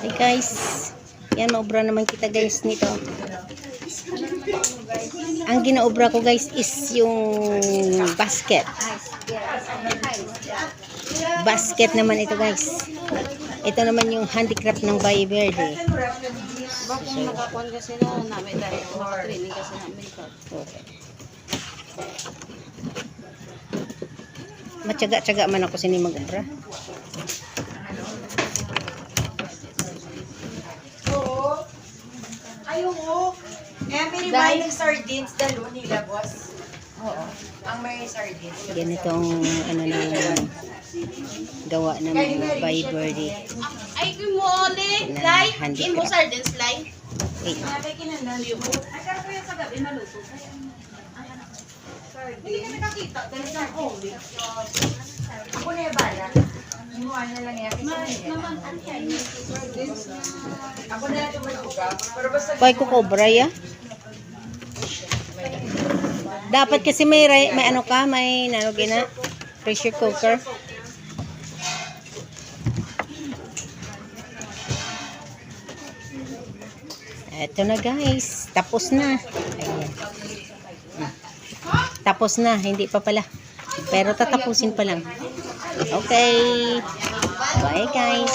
Hey guys, yan maobra naman kita guys nito. Ang ginaobra ko guys is yung basket. Basket naman ito guys. Ito naman yung handicraft ng Valle Verde. Bakit nakakuan kasi na namin dahil naka-training kasi namin ito. Matyaga-tyaga man ako sini mag-obra. Ayun mo. Kaya may ribayang sardines dalo nila, boss. Oo. Ang may sardines. Ganitong ano na gawa ng Valle Verde. Ay, mo ulit, Na like, handicraft. imo sardines, like. Eh, Sabi kinanan mo. Ay, kaya ko yan sa gabi maluto. Hindi ka nakakita. Dahil sa COVID. Ako na yung bala. Imuha na lang yan. Ako na yung maluga. Pero basta Pwede ko cobra ya. Dapat kasi may ano ka, may ano gina pressure cooker. Eto na guys, tapos na. Ayan. Tapos na, hindi pa pala. Pero tatapusin pa lang. Okay. Bye guys.